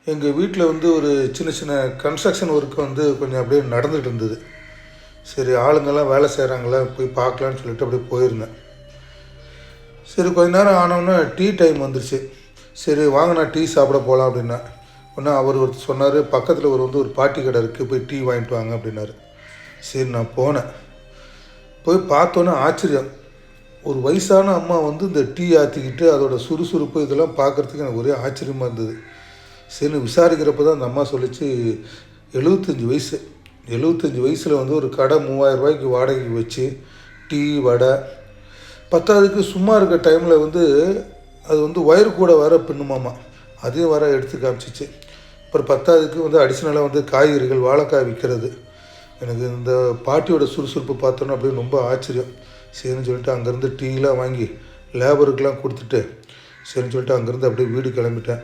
எங்கள் வீட்டில் வந்து ஒரு சின்ன சின்ன கன்ஸ்ட்ரக்ஷன் ஒர்க் வந்து கொஞ்சம் அப்படியே நடந்துகிட்டு இருந்தது. சரி ஆளுங்கள்லாம் வேலை செய்கிறாங்களா போய் பார்க்கலான்னு சொல்லிட்டு அப்படியே போயிருந்தேன். சரி கொஞ்ச நேரம் ஆனோன்னே டீ டைம் வந்துருச்சு. சரி வாங்கண்ணா டீ சாப்பிட போகலாம் அப்படின்னா. உடனே அவர் சொன்னார், பக்கத்தில் ஒரு பாட்டி கடை இருக்குது, போய் டீ வாங்கிட்டு வாங்க அப்படின்னாரு. சரி நான் போனேன். போய் பார்த்தோன்னே ஆச்சரியம். ஒரு வயசான அம்மா வந்து இந்த டீ ஆற்றிக்கிட்டு அதோட சுறுசுறுப்பு இதெல்லாம் பார்க்குறதுக்கு எனக்கு ஒரே ஆச்சரியமாக இருந்தது. சரின்னு விசாரிக்கிறப்ப தான் அந்த அம்மா சொல்லிச்சு, 75 வயசு. 75 வயசில் வந்து ஒரு கடை 3000 ரூபாய்க்கு வாடகைக்கு வச்சு டீ வடை பத்தாவதுக்கு சும்மா இருக்க டைமில் வந்து அது வந்து ஒயர் கூட வர பின்னுமாமா, அதையும் வர எடுத்து காமிச்சிச்சு. அப்புறம் பத்தாவதுக்கு வந்து அடிஷ்னலாக வந்து காய்கறிகள் வாழைக்காய் விற்கிறது. எனக்கு இந்த பாட்டியோட சுறுசுறுப்பு பார்த்தோன்னா அப்படின்னு ரொம்ப ஆச்சரியம். சரின்னு சொல்லிட்டு அங்கேருந்து டீலாம் வாங்கி லேபருக்கெலாம் கொடுத்துட்டு சரின்னு சொல்லிட்டு அங்கேருந்து அப்படியே வீடு கிளம்பிட்டேன்.